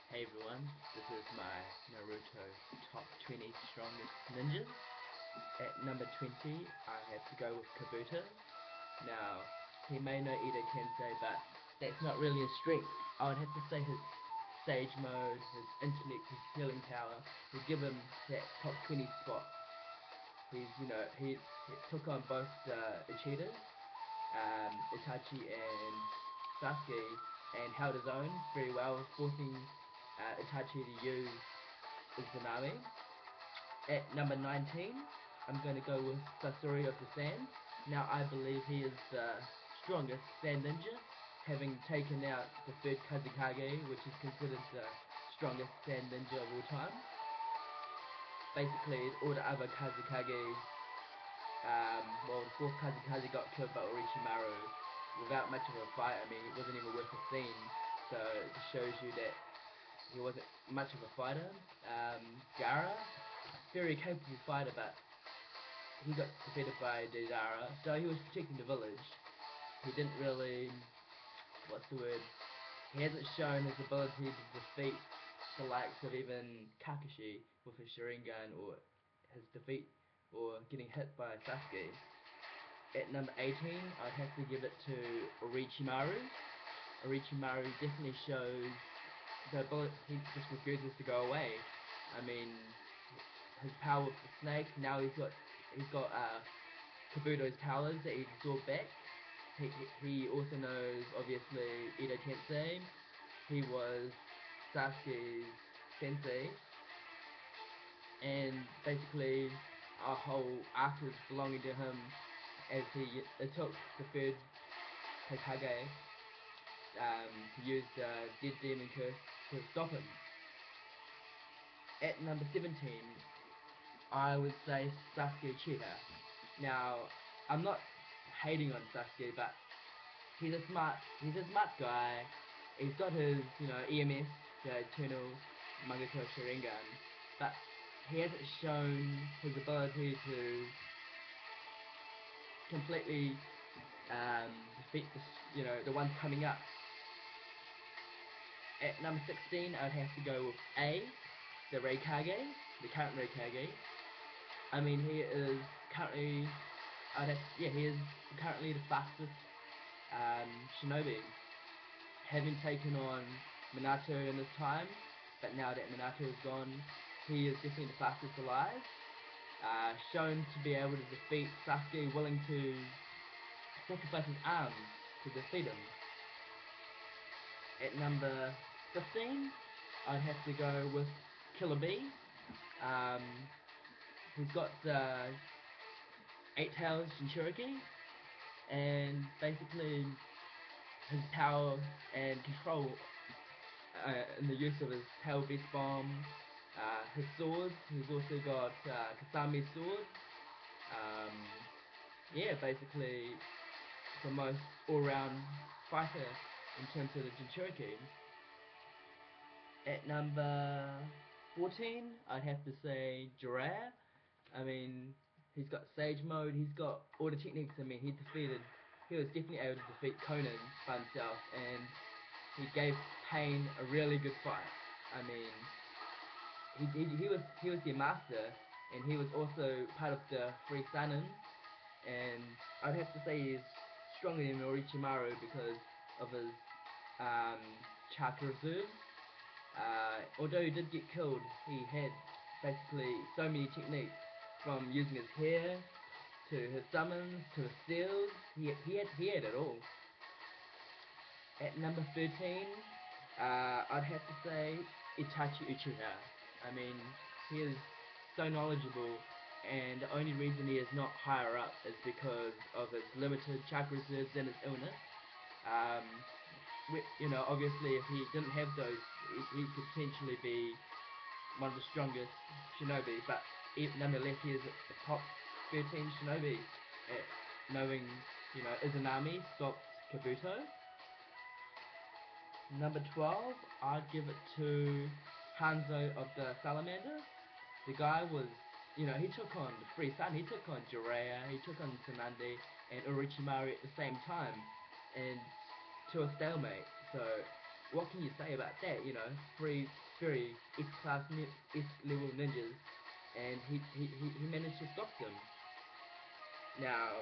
Hey everyone, this is my Naruto top 20 strongest ninjas. At number 20, I have to go with Kabuto. Now, he may not eat a Kensei, but that's not really his strength. I would have to say his sage mode, his intellect, his healing power will give him that top 20 spot. He took on both the Uchidas, Itachi and Sasuke, and held his own very well, forcing Itachi to use Izanami. At number 19, I'm going to go with Sasori of the Sand. Now I believe he is the strongest Sand Ninja, having taken out the third Kazekage, which is considered the strongest Sand Ninja of all time. Basically, all the other Kazekages, the fourth Kazekage got killed by Orochimaru without much of a fight. I mean, it wasn't even worth a scene, so it just shows you that he wasn't much of a fighter. Gaara, very capable fighter, but he got defeated by Deidara, though he was protecting the village. He didn't really, what's the word, he hasn't shown his ability to defeat the likes of even Kakashi with his Sharingan, or his defeat, or getting hit by Sasuke. At number 18, I'd have to give it to Orochimaru. Orochimaru definitely shows the ability, he just refuses to go away. I mean, his power with the snake, now he's got Kabuto's powers that he absorbed back. He also knows, obviously, Ito Tensei. He was Sasuke's sensei, and basically our whole arc is belonging to him, as it took the third Hokage to use the Dead Demon Curse to stop him. At number 17, I would say Sasuke Uchiha. Now, I'm not hating on Sasuke, but he's a smart guy. He's got his, EMS, the Eternal Mangekyou Sharingan, but he hasn't shown his ability to completely defeat the ones coming up. At number 16, I'd have to go with A, the Raikage, the current Raikage. I mean, he is currently, he is currently the fastest shinobi, having taken on Minato in his time, but now that Minato is gone, he is definitely the fastest alive. Shown to be able to defeat Sasuke, willing to sacrifice his arms to defeat him. At number 15, I'd have to go with Killer B. He's got the 8 Tails Jinchuriki, and basically his power and control in the use of his Tail Beast Bomb, his swords. He's also got Kasami's sword. Basically the most all-round fighter in terms of the Jinchuriki. At number 14, I'd have to say Jiraiya. I mean, he's got Sage Mode, he's got all the techniques. I mean, he was definitely able to defeat Conan by himself, and he gave Pain a really good fight. I mean, he was their master, and he was also part of the Three Sannin, and I'd have to say he's stronger than Orochimaru because of his chakra reserves. Although he did get killed, he had basically so many techniques, from using his hair to his summons to his seals. He had it all. At number 13, I'd have to say Itachi Uchiha. I mean, he is so knowledgeable, and the only reason he is not higher up is because of his limited chakra reserves and his illness. Obviously, if he didn't have those, he could potentially be one of the strongest shinobi, but nonetheless, he is a top 13 shinobi, at knowing, Izanami stopped Kabuto. Number 12, I'd give it to Hanzo of the Salamander. The guy was, he took on the Three Sun, he took on Jiraiya, he took on Tsunade and Orochimaru at the same time, and to a stalemate. So what can you say about that? You know, three very S-level ninjas, and he managed to stop them. Now,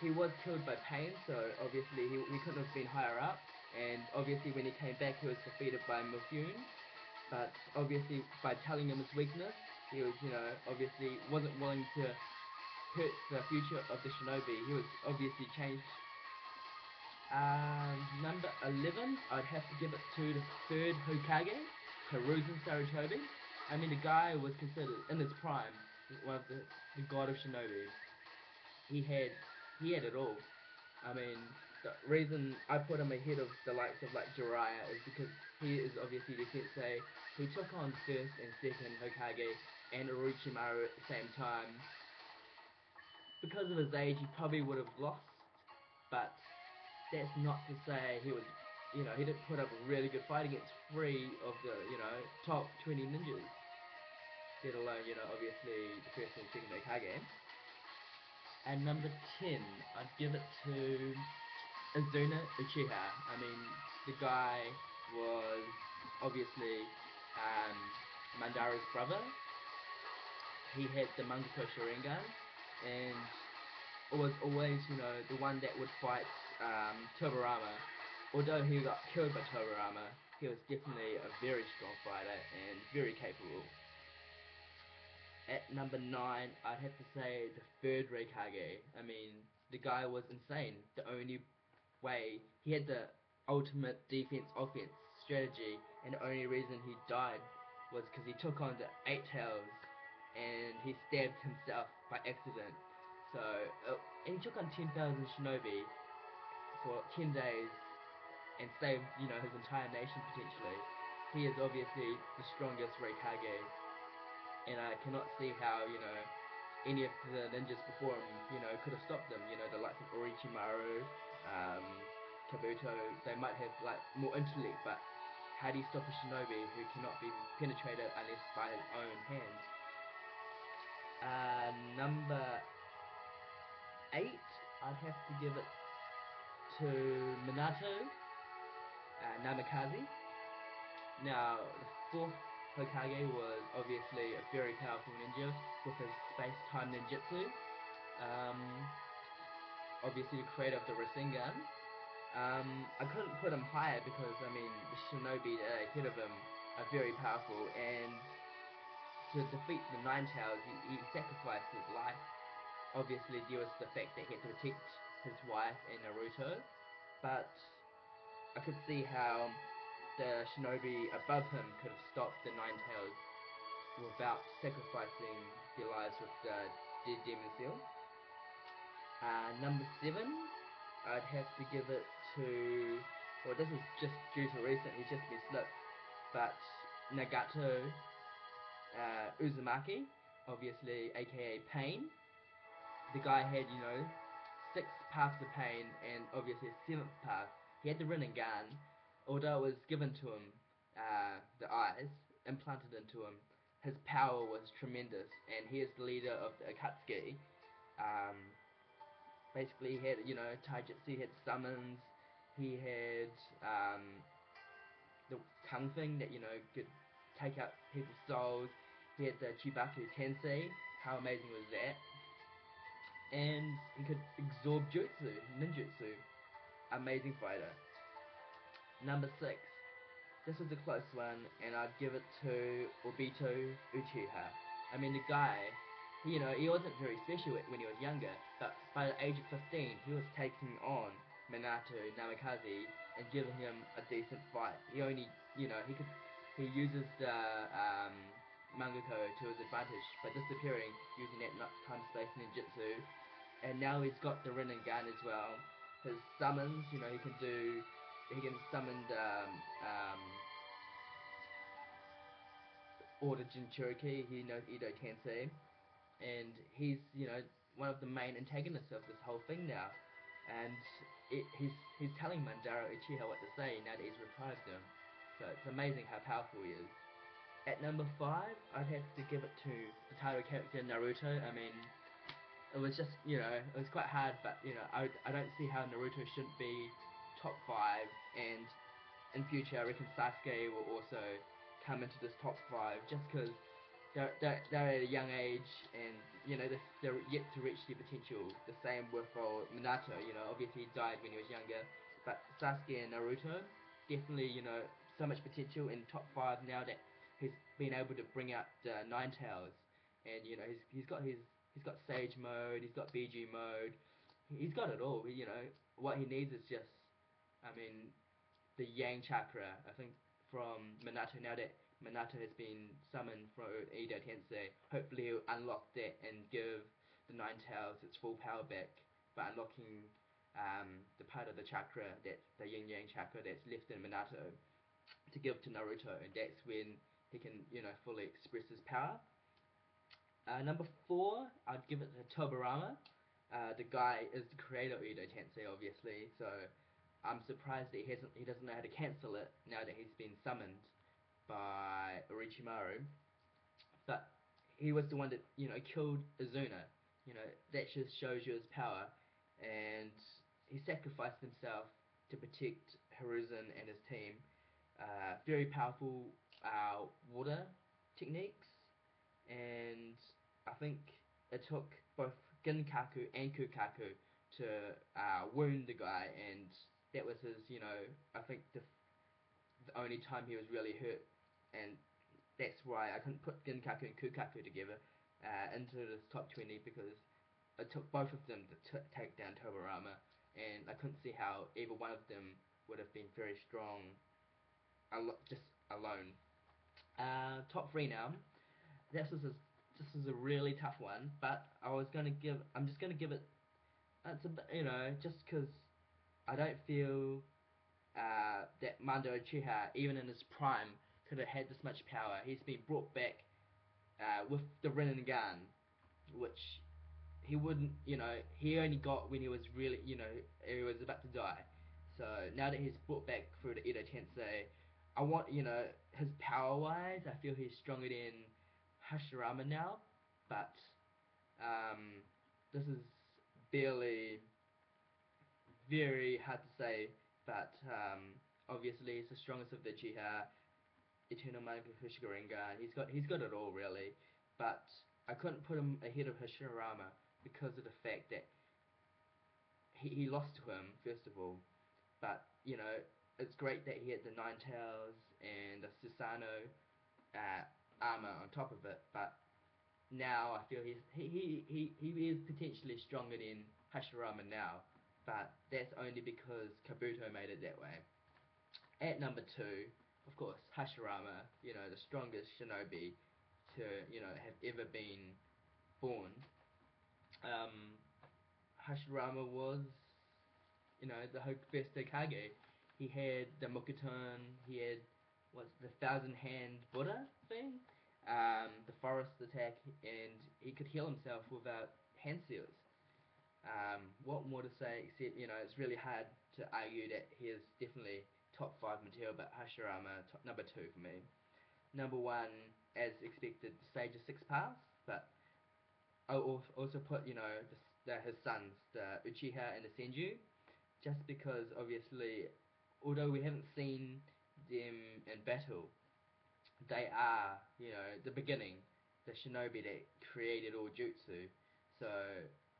he was killed by Pain, so obviously he couldn't have been higher up, and obviously when he came back he was defeated by Milkyun, but obviously by telling him his weakness, he was, you know, obviously wasn't willing to hurt the future of the shinobi. He was obviously changed. Number 11, I'd have to give it to the third Hokage, Hiruzen Sarutobi. I mean, the guy was considered, in his prime, one of the god of shinobi. He had, he had it all. I mean, the reason I put him ahead of the likes of like Jiraiya is because he is obviously the sensei. He took on first and second Hokage and Orochimaru at the same time. Because of his age, he probably would have lost, but that's not to say he was, you know, he didn't put up a really good fight against three of the, you know, top 20 ninjas, let alone, you know, obviously the first and second Hokage. And number 10, I'd give it to Izuna Uchiha. I mean, the guy was obviously Madara's brother. He had the Mangekyo Sharingan, and was always, you know, the one that would fight Tobirama. Although he got killed by Tobirama, he was definitely a very strong fighter and very capable. At number 9, I'd have to say the third Raikage. I mean, the guy was insane. The only way, he had the ultimate defense-offense strategy, and the only reason he died was because he took on the Eight Tails, and he stabbed himself by accident. So, and he took on 10,000 shinobi for 10 days, and saved, you know, his entire nation potentially. He is obviously the strongest Raikage, and I cannot see how, you know, any of the ninjas before him, you know, could have stopped them. You know, the likes of Orochimaru, Kabuto, they might have like more intellect, but how do you stop a shinobi who cannot be penetrated unless by his own hands? Number 8, I'd have to give it to Minato Namikaze. Now, the fourth Hokage was obviously a very powerful ninja with his space-time ninjutsu. Obviously the creator of the Rasengan. I couldn't put him higher because, I mean, the shinobi ahead of him are very powerful, and to defeat the Nine Tails, he sacrificed his life. Obviously, there was the fact that he had to protect his wife and Naruto, but I could see how the shinobi above him could have stopped the Nine Tails without sacrificing their lives with the dead demon seal. Number 7, I'd have to give it to, well, this is just due to recent, he's just been slipped, but Nagato Uzumaki, obviously aka Pain. The guy had, you know, 6 paths of pain, and obviously a 7th path. He had the Rinnegan, although it was given to him, the eyes, implanted into him. His power was tremendous, and he is the leader of the Akatsuki. Basically, he had, you know, taijutsu, he had summons, he had the tongue thing that, you know, could take out people's souls. He had the Chibaku Tensei. How amazing was that? And he could absorb jutsu, ninjutsu. Amazing fighter. Number 6. This was a close one, and I'd give it to Obito Uchiha. I mean, the guy, you know, he wasn't very special when he was younger, but by the age of 15, he was taking on Minato Namikaze and giving him a decent fight. He only, you know, he uses the Mangekyo to his advantage by disappearing using that time-space ninjutsu, and now he's got the Rinnegan as well. His summons, you know, he can summon the Order Jinchuriki, he knows Edo Tensei, and he's, you know, one of the main antagonists of this whole thing now. And he's telling Madara Uchiha what to say now that he's revived him. So it's amazing how powerful he is. At number 5, I'd have to give it to the title character Naruto. I mean, it was just, you know, it was quite hard, but, you know, I don't see how Naruto shouldn't be top 5, and in future, I reckon Sasuke will also come into this top 5 just because they're at a young age and they're yet to reach their potential. The same with Minato, obviously he died when he was younger, but Sasuke and Naruto definitely so much potential in top 5 now that he's been able to bring out Nine Tails, and he's got Sage mode, he's got BG mode, he's got it all. What he needs is just, I mean, the Yang Chakra. I think from Minato, now that Minato has been summoned from Edo Tensei, hopefully he'll unlock that and give the Nine Tails its full power back by unlocking the part of the chakra, that's the Yin Yang Chakra that's left in Minato, to give to Naruto, and that's when he can fully express his power. Number 4, I'd give it to Tobirama. The guy is the creator of Edo Tensei, obviously, so I'm surprised that he doesn't know how to cancel it now that he's been summoned by Orochimaru. But he was the one that killed Izuna. That just shows you his power, and he sacrificed himself to protect Hiruzen and his team. Very powerful water techniques, and I think it took both Ginkaku and Kukaku to wound the guy, and that was his, I think the only time he was really hurt, and that's why I couldn't put Ginkaku and Kukaku together into this top 20, because it took both of them to take down Tobirama, and I couldn't see how either one of them would have been very strong just alone. Top 3 now. This is a really tough one, but I'm just gonna give it. It's a bit, just because I don't feel that Mando Uchiha, even in his prime, could have had this much power. He's been brought back with the Rinnegan, which he wouldn't, he only got when he was really, he was about to die. So now that he's brought back through the Edo Tensei, I want, his power-wise, I feel he's stronger than Hashirama now, but this is barely very hard to say, but obviously he's the strongest of the Uchiha, Eternal Magnificent Rinnegan. He's got it all really, but I couldn't put him ahead of Hashirama because of the fact that he lost to him first of all. But it's great that he had the Nine Tails and the Susanoo armor on top of it. But now I feel he is potentially stronger than Hashirama now, but that's only because Kabuto made it that way. At number 2, of course, Hashirama, the strongest shinobi to, have ever been born. Hashirama was, the first Hokage. He had the Mokuton, he had, what's the thousand hand Buddha thing? The forest attack, and he could heal himself without hand seals. What more to say except, it's really hard to argue that he is definitely top 5 material, but Hashirama, number 2 for me. Number 1, as expected, the Sage of Six Paths, but I'll also put, his sons, the Uchiha and the Senju, just because obviously, although we haven't seen them in battle, they are, the beginning, the shinobi that created all jutsu. So,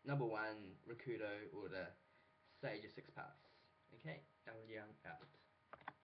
number 1, Rakudo, or the Sage of Six Paths. Okay, that was young out.